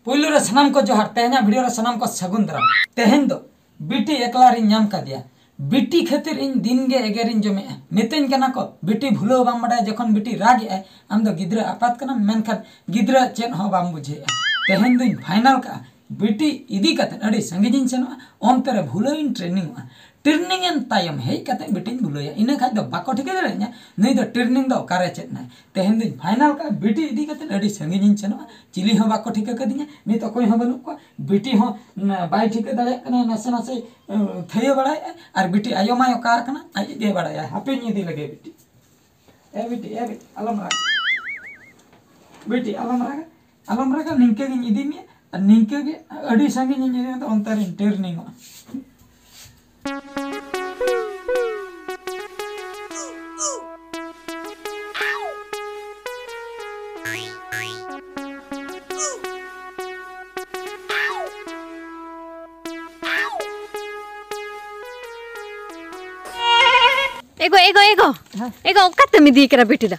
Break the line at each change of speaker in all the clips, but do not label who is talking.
पुलू रे सनाम को जोहार तेहना वीडियो रे सनाम को सगुन दराम तेहन दो बिटी एकला रे नाम का दिया बिटी खातिर इन दिन गे एगेरिन जमे मितेन कना को बिटी भूलो बाम बड़ा जखन बिटी राग ए आम दो गिद्रा आपात कना मेनखान गिद्रा चेन हो बाम बुझे तेहन दिन फाइनल का बिटी इदी कते अड़ी संगिजिन सेनो ओनते रे भूलो इन ट्रेनिंग ट्रेनिंग एन तायम हे कते बिटी भूलोया इना खाय दो बाको ठिके दरे냐 नई दो ट्रेनिंग दो कारे चेत ना तेहन दिन फाइनल का बिटी इदी कते अड़ी संगिजिन सेनो चिली हो बाको ठिके कदिnya नि तो कोई हो बनु को बिटी हो बाय ठिके दरे कना नसे नसे थयो बड़ाय और बिटी आयो मायो का कना आई दे बड़ाय हापे नि दी लगे बिटी ए बिटी अलम रागा निंके गिन इदी मी निंके गे अड़ी संगिजिन इदी तो अंतर ट्रेनिंग
एगो ओकाते मिदी करा बेटी दा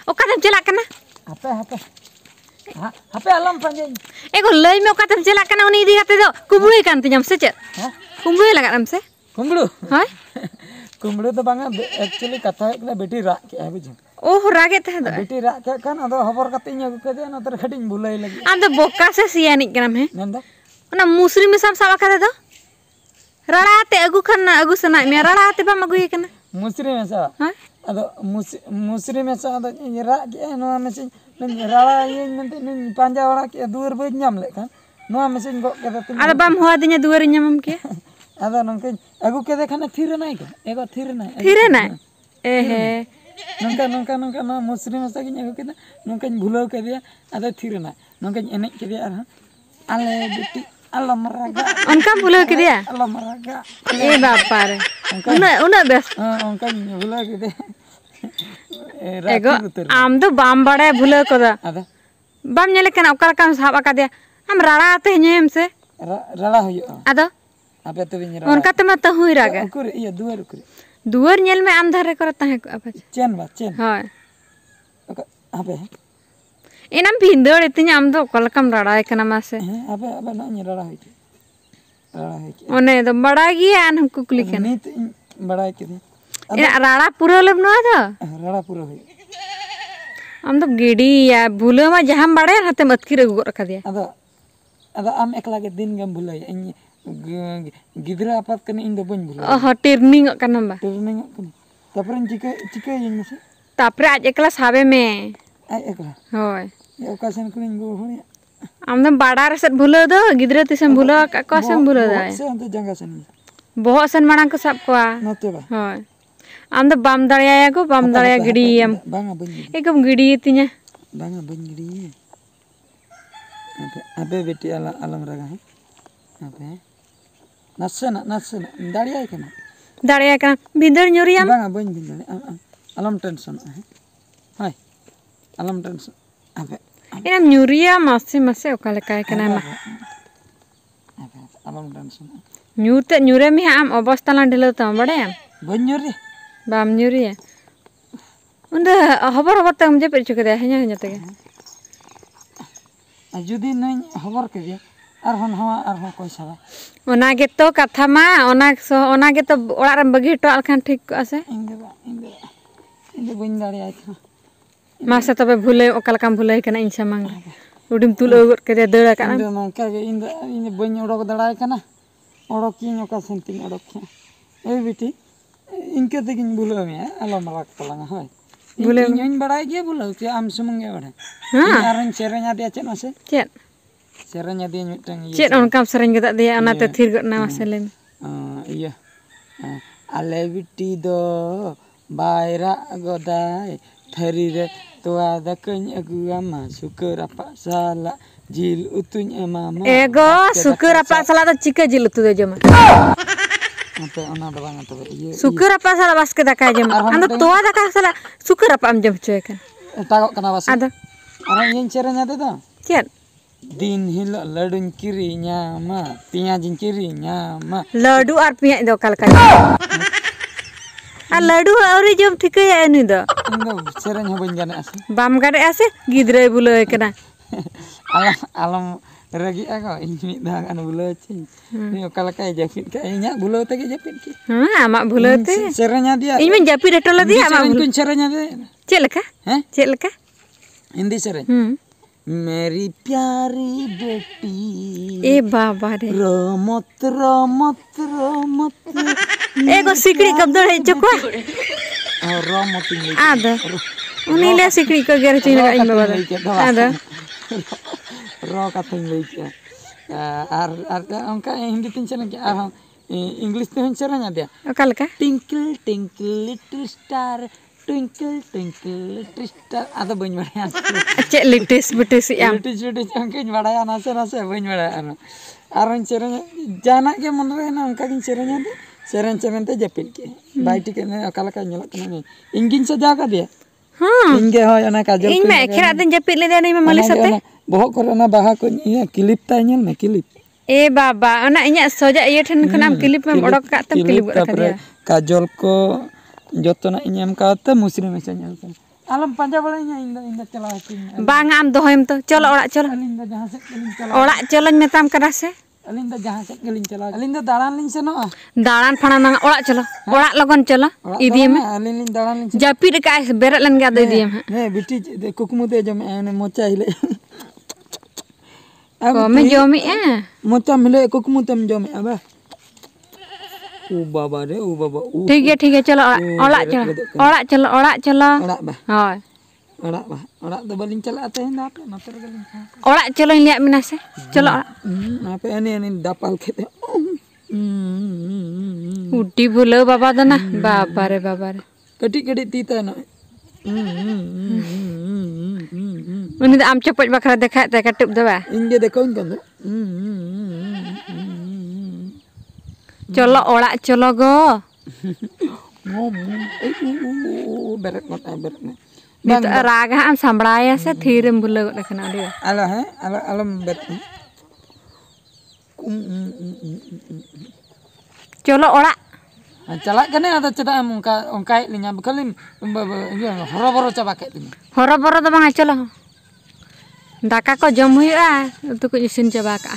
ओकाते चला कना
हापे अलम पंजे
एगो लई में ओकाते चला कना उनी इदी गाते दो कुबुई कान तिजम से चेत कुबुई लगा हम से
कुंबड़ू
हाय
कुंबड़ू तो बांगा एक्चुअली कथा है बेटी राग के है बुझ
ओह रागे थे दो
बेटी राग के कान अदो खबर कते इन अगु कदे नतर खटिन भुलाई लगी
आम तो बोका से सियानी कना है
नंदा
ओना मुसरी में सब सावा कदे दो रड़ाते अगु खन अगु सना में रड़ाते बम अगु कना
मुसरी में सा
हां
अदो मुसरी में सा अदो राग के नो में से रड़ा ये मनते न पांजा वाला के दूर बज नाम लेखा नो में से गो कदे तुम
अरे बम हुआ दिने दुवर ñamam के
अदो नंके अगु कदे खाना थिर नाय के एगो थिर नाय
एहे
नंका ना मुसरी में से अगु कदे नंका भुलो के दिया अदो थिर नाय नंका एने के दिया आले बेटी अलम रागा
उनका भुलो के दिया
अलम रागा
ए बापा रे उना बेस
उनका भुलो के दिया
एगो आम तो बाम बड़े भुलो कदा
अदा
बाम नेले कना ओकरा काम साब का दिया हम राड़ा आते नेम से
राड़ा होयो
अदा
अबे तो बिन राड़ा
उनका तो मत हुई रागा
उकुर ये दुवर
नेल में आम धरे करता है अब
चेन
हां
अबे
एनम भिंदड़ इतनी आम तो कलकम राड़ा कना मासे
अबे ना राड़ा होई
ओने तो बड़ा गया हम कुकली के
नीत बड़ा के
ए राड़ा पूरा लब न था
राड़ा पूरा होई
हम तो गिडी या भूलो में जहां बड़े हते मत की रगु रखा दिया
अदा आम एकला के दिन गम भुलाई इन गिदरा आपात कने इन दो बन भुलाई
ओह ट्रेनिंग कना बा
ट्रेनिंग कने तापरन चिके इन से
तापरे आज एकला साबे में
आई एकला
होय
ये ओकासन कुन गो होय
हम तो बाड़ा रे से भूलो दो गिदरा तिसम भूलो का से भूलो दाय
से हम तो जंगा सन
बहुत सन मांग को सब को
नते बा
होय आम तो बाम दड़या को बाम दड़या गिडी हम
बांगा बन
एकदम गिडी तिnya
बांगा बन गिडी अबे बेटी अलम रगा है अबे नसना दड़िया
का बिंदर न्यूरिया
बांगा बन बिंदर अलम टेंशन है हाय अलम टेंशन अबे
एम न्यूरिया मासे ओकाले काय कना मा
अबे अलम टेंशन
न्यूरे में आम अवस्था ला ढेलो त बड़े
बन न्यूरे
बाम न्यूरिया उंदे हबर तम जे पे चुके ह냐 तगे
जुदी नई हबर के दिया आर कोई साबा
ओना गे तो कथा मा ओना गे तो ओड़ा रे बगी हटो अलखान ठीक आसे
इंदे बन दाड़ी आइ था
मासे तबे भूले ओकल काम भूले कना इन समंग उडिम तुल ओगट के दड़ा का
इंदे नोका गे इंदे बन ओडक दड़ाय कना ओडक की ओका सेंटिंग ओडक के ए बेटी इनके तकिन भूलो में अलम राख तलांग हाय भूले इन बड़ाय के भूलो के आम सुमंगे बड़े हां आरन सेरेnya dia चेन से
चेन
सेरेnya dia मिटंग ये
चेन उनका सेरेन गदा दिया अनाते थिर गना मसले
iya ale बिटी दो बायरा गोदाय थरी रे तोआ दकन अगुआ मा सुकर apa साला जिल उतुन एमा
एगो सुकर apa साला तो चिके जिल उतु दे जमा
अते ओना दो बांगा तबे ये
सुकर apa साला बस के दका जमा अंदो तोआ दका साला सुकर apa am जम चोय कन
तागो कना बस
आदा
अरे इन सेरेnya दे दो
चेन
दिन हिलो लडुन किरिnya मा पियाजिन किरिnya मा
लड्डू और पिया दो कल का आ लड्डू औरी जम ठिके एनी दो
सेरेnya बन जाने आसे
बाम गाड़े आसे गिदरे Bulo एकना
alam ragi ako ini dah kan bulo cing. Ni okala kay japit kay nya bulo tege japit ki.
amak bhulo te
Serenya dia.
ᱤᱧ ᱢᱟᱧ ᱡᱟᱹᱯᱤᱫ ᱦᱚᱴᱚ ᱞᱮᱫᱮᱭᱟ ᱟᱢᱟᱜ
ᱠᱩᱧ serenya dia.
ᱪᱮᱫ ᱞᱮᱠᱟ
हैं?
ᱪᱮᱫ ᱞᱮᱠᱟ
हिंदी serenya. मेरी प्यारी बेटी
ए बाबा रे
रोमत रोमत रोमत
एगो सिकड़ी कब दौड़े चको
रोमत इंग्लिश
आद उन्हीं ले सिकड़ी को गेर चीन का इन बाबा आद
रो कथा इंग्लिश आर उनका हिंदी तीन चलन के आर इंग्लिश तो serenya dia.
ओका लका
Twinkle twinkle little star twinkle twinkle little star ada bañ badaya
चेक लिटिस बिटिस याम
लिटिस अंकिन badaya nase nase bañ badaya aron serenya jana ke mon re na angka kin serenya de seren te japit ke baiti ke akala ka nyelak kana ni ingin saja ka dia inge hoy ona kajol
ᱤᱧ ᱢᱟ ᱮᱠᱷᱮᱨᱟᱜ ᱫᱤᱱ ᱡᱟᱹᱯᱤᱫ ᱞᱮᱫᱮᱭᱟ ᱱᱤ ᱢᱟ ᱢᱟᱹᱞᱤᱥ ᱟᱛᱮ
bohok kore ona baha ko iya kilip tay nyel me kilip
ए बाबा अना इᱧᱟᱜ सोजा इया ठन खनाम क्लिप में ओडक का तम क्लिप कर दिया
kajol ko jotona iñ em kaate musri mecha nyel kan alam panja bala inda chala hakin
बांग आम दोहयम तो चलो ओड़ा चलो
alin da jahan set gelin chala
ओड़ा चलोñ मेताम करा से
alin da jahan set gelin chala alin da dalan lin senoa
दाड़ान फणा ना ओड़ा चलो ओड़ा लगन चलो इदी में
alin lin dalan lin
जापिद का बेरत लन गा दे दिए
ne biti kukmu te jom ene mocha hile
को में जोमी ए
mocha mile kukmu tem jom aba u baba re u baba u
ठीक है चलो ओड़ा चलो ओड़ा चलो
orak ba
hi
orak do balin chala ate hinda ape noter gelin
ओड़ा चलो लिया मिना से चलो
ape ene dapal khete
उड्डी भूलो बाबा दना बाबा रे
kati kati tita no
उनी द आम चपच बखरा देखा ते कटुब दबा
inge dekoin kan
चलो ओड़ा चलो गो
beret beret
नित राग हम संभळाया से थीरम भूलो देखना दे
alo he alam beret
चलो ओड़ा
chalak kene ada cedak ongka linya bekalin horo-boro chaba ke tin
हरो बरो द बांगा चलो दाका को जम हुआ तो कुछ इसिन चबा का